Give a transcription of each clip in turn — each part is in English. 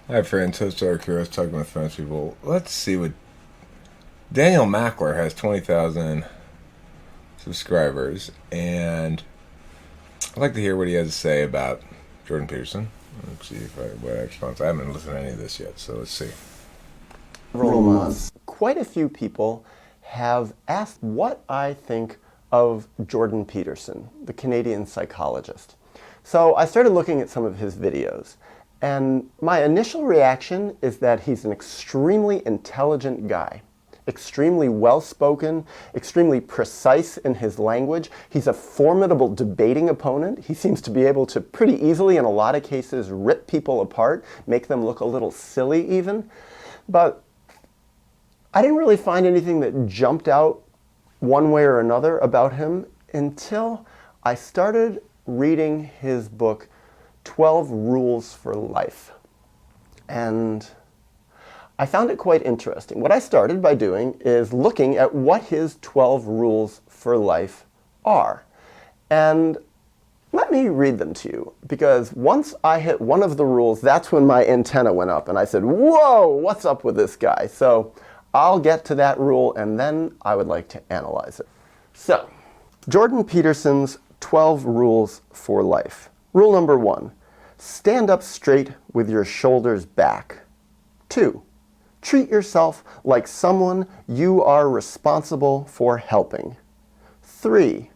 Hi, friends. Host Eric here. I was talking with French people. Let's see what Daniel Mackler has 20,000 subscribers, and I'd like to hear what he has to say about Jordan Peterson. Let's see if what response. I haven't listened to any of this yet, so let's see. Several months, quite a few people have asked what I think of Jordan Peterson, the Canadian psychologist. So I started looking at some of his videos, and my initial reaction is that he's an extremely intelligent guy. Extremely well-spoken, extremely precise in his language. He's a formidable debating opponent. He seems to be able to pretty easily, in a lot of cases, rip people apart, make them look a little silly even. But I didn't really find anything that jumped out one way or another about him until I started reading his book, 12 Rules for Life. And I found it quite interesting. What I started by doing is looking at what his 12 rules for life are. And let me read them to you, because once I hit one of the rules, that's when my antenna went up and I said, whoa, what's up with this guy? So I'll get to that rule and then I would like to analyze it. So, Jordan Peterson's 12 rules for life. Rule number 1, stand up straight with your shoulders back. 2, treat yourself like someone you are responsible for helping. 3,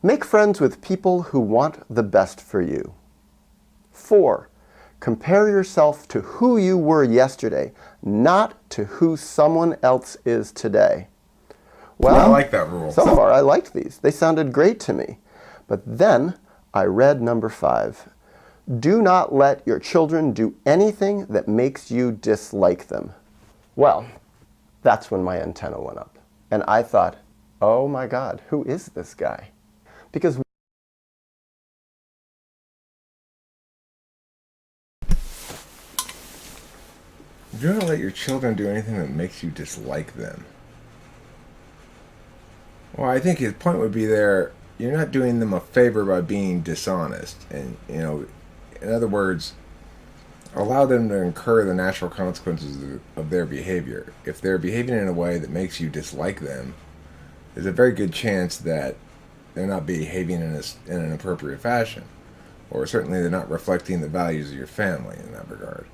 make friends with people who want the best for you. 4, compare yourself to who you were yesterday, not to who someone else is today. Well, I like that rule. So far I liked these. They sounded great to me. But then I read number 5. Do not let your children do anything that makes you dislike them. Well, that's when my antenna went up. And I thought, oh my God, who is this guy? Because Do not let your children do anything that makes you dislike them. Well, I think his point would be there. You're not doing them a favor by being dishonest, and in other words, allow them to incur the natural consequences of their behavior. If they're behaving in a way that makes you dislike them, there's a very good chance that they're not behaving in an appropriate fashion, or certainly they're not reflecting the values of your family in that regard.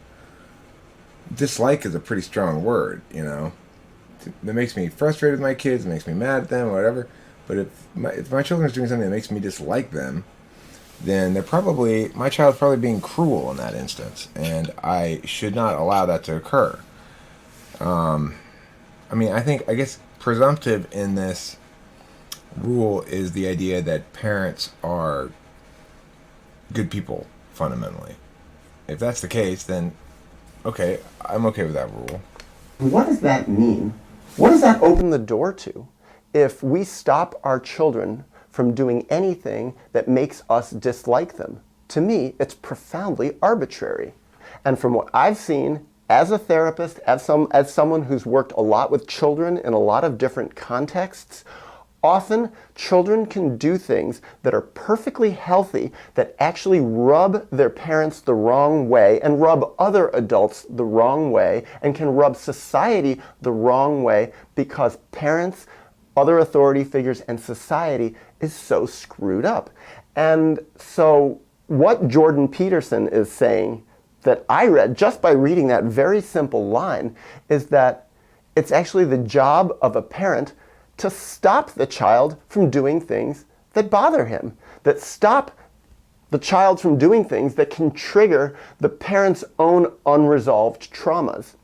Dislike is a pretty strong word, That makes me frustrated with my kids, it makes me mad at them, or whatever. But if my children are doing something that makes me dislike them, then my child's probably being cruel in that instance, and I should not allow that to occur. I guess presumptive in this rule is the idea that parents are good people, fundamentally. If that's the case, then okay, I'm okay with that rule. what does that mean? What does that open the door to if we stop our children from doing anything that makes us dislike them? To me, it's profoundly arbitrary. And from what I've seen as a therapist, as someone who's worked a lot with children in a lot of different contexts, often children can do things that are perfectly healthy that actually rub their parents the wrong way and rub other adults the wrong way and can rub society the wrong way because parents, other authority figures, and society is so screwed up. And so what Jordan Peterson is saying that I read just by reading that very simple line is that it's actually the job of a parent to stop the child from doing things that bother him, that stop the child from doing things that can trigger the parent's own unresolved traumas.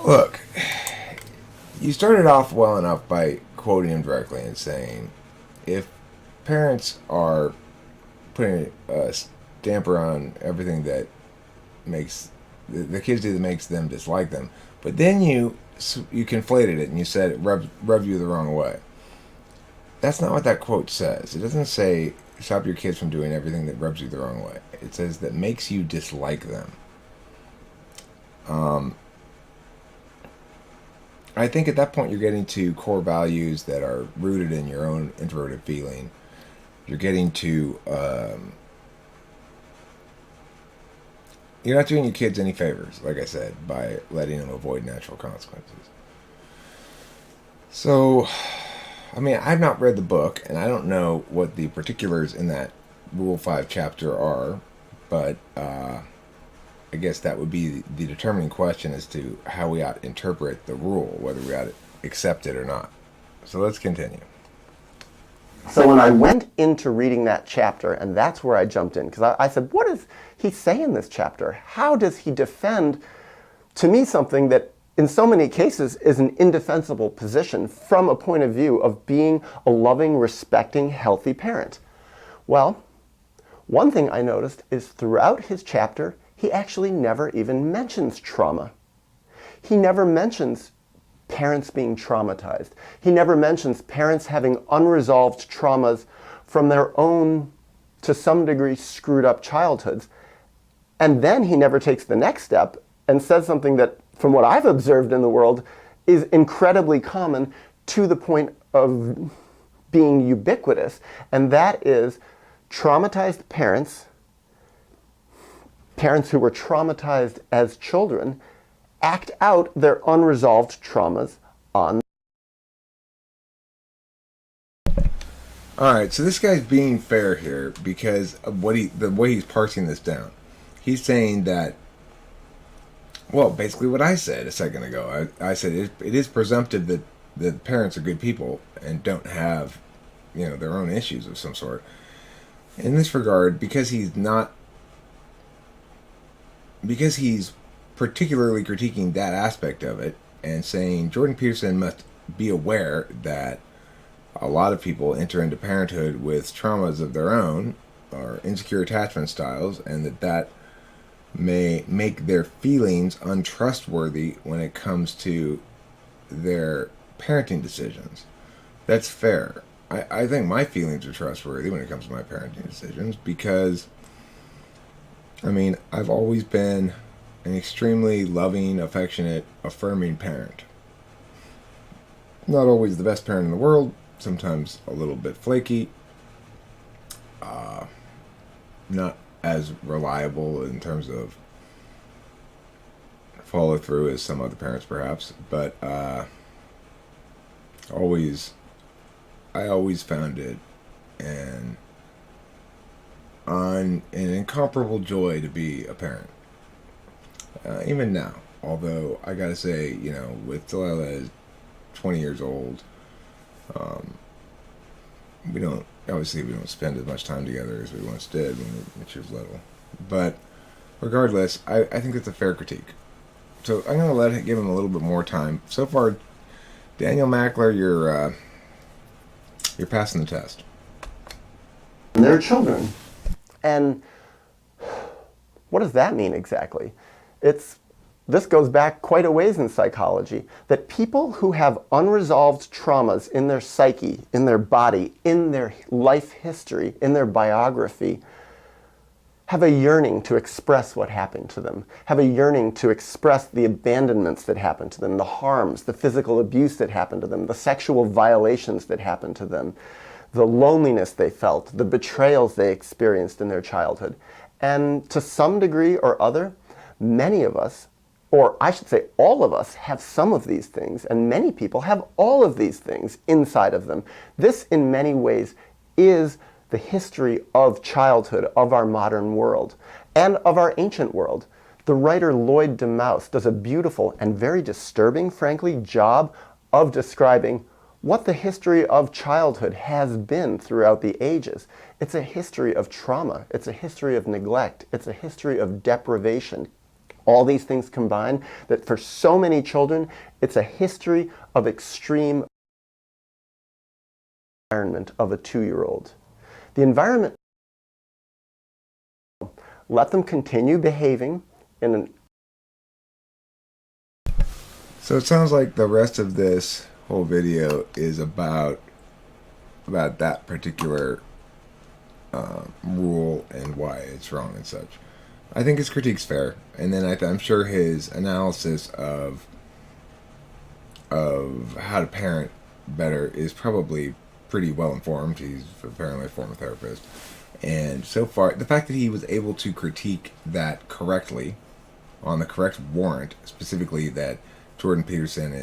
Look, you started off well enough by quoting him directly and saying, if parents are putting a damper on everything that makes the kids do that makes them dislike them, but then you conflated it and you said it rubs you the wrong way. That's not what that quote says. It doesn't say stop your kids from doing everything that rubs you the wrong way. It says that makes you dislike them. I think at that point you're getting to core values that are rooted in your own introverted feeling. You're getting to you're not doing your kids any favors, like I said, by letting them avoid natural consequences. So, I mean, I've not read the book, and I don't know what the particulars in that Rule 5 chapter are, but I guess that would be the determining question as to how we ought to interpret the rule, whether we ought to accept it or not. So let's continue. So when I went into reading that chapter, and that's where I jumped in, because I said, what does he say in this chapter? How does he defend, to me, something that in so many cases is an indefensible position from a point of view of being a loving, respecting, healthy parent? Well, one thing I noticed is throughout his chapter, he actually never even mentions trauma. He never mentions parents being traumatized. He never mentions parents having unresolved traumas from their own, to some degree, screwed up childhoods. And then he never takes the next step and says something that, from what I've observed in the world, is incredibly common to the point of being ubiquitous, and that is traumatized parents, parents who were traumatized as children, act out their unresolved traumas on. All right, so this guy's being fair here because of the way he's parsing this down. He's saying that, well, basically what I said a second ago. I said it is presumptive that the parents are good people and don't have, their own issues of some sort. In this regard, because he's particularly critiquing that aspect of it and saying Jordan Peterson must be aware that a lot of people enter into parenthood with traumas of their own or insecure attachment styles, and that may make their feelings untrustworthy when it comes to their parenting decisions. That's fair. I think my feelings are trustworthy when it comes to my parenting decisions because, I've always been an extremely loving, affectionate, affirming parent. Not always the best parent in the world, sometimes a little bit flaky, not as reliable in terms of follow through as some other parents perhaps, but I always found it an incomparable joy to be a parent. Even now, although I gotta say, with Delilah is 20 years old, we don't spend as much time together as we once did when she was little. But regardless, I think it's a fair critique. So I'm gonna give him a little bit more time. So far, Daniel Mackler, you're passing the test. They're children. And what does that mean exactly? This goes back quite a ways in psychology, that people who have unresolved traumas in their psyche, in their body, in their life history, in their biography, have a yearning to express what happened to them, have a yearning to express the abandonments that happened to them, the harms, the physical abuse that happened to them, the sexual violations that happened to them, the loneliness they felt, the betrayals they experienced in their childhood. And to some degree or other, many of us, or I should say all of us, have some of these things, and many people have all of these things inside of them. This, in many ways, is the history of childhood of our modern world and of our ancient world. The writer Lloyd deMause does a beautiful and very disturbing, frankly, job of describing what the history of childhood has been throughout the ages. It's a history of trauma. It's a history of neglect. It's a history of deprivation. All these things combine that for so many children, it's a history of extreme environment of a 2-year-old. The environment, let them continue behaving in an... So it sounds like the rest of this whole video is about that particular rule and why it's wrong and such. I think his critique's fair, and then I'm sure his analysis of how to parent better is probably pretty well informed. He's apparently a former therapist. And so far, the fact that he was able to critique that correctly, on the correct warrant, specifically that Jordan Peterson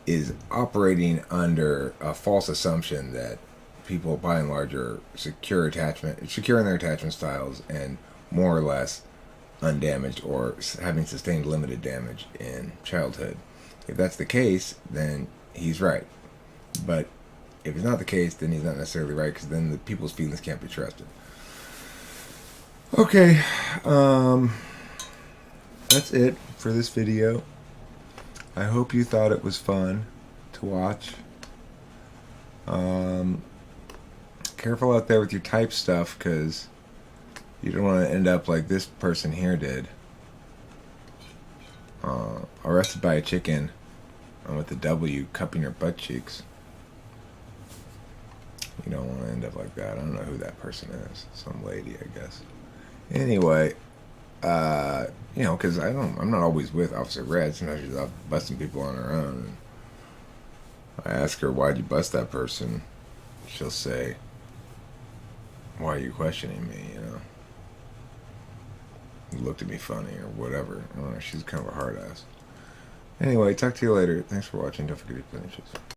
is operating under a false assumption that people, by and large, are securing their attachment styles and more or less undamaged or having sustained limited damage in childhood. If that's the case, then he's right. But if it's not the case, then he's not necessarily right, because then the people's feelings can't be trusted. Okay, that's it for this video. I hope you thought it was fun to watch. Careful out there with your type stuff, because you don't want to end up like this person here did. Arrested by a chicken, and with the W cupping her butt cheeks. You don't want to end up like that. I don't know who that person is. Some lady, I guess. Anyway, you know, because I'm not always with Officer Red. Sometimes she's out busting people on her own. And I ask her, why'd you bust that person? She'll say, why are you questioning me, you know? You looked at me funny or whatever. I don't know, she's kind of a hard ass. Anyway, talk to you later. Thanks for watching. Don't forget to finish this.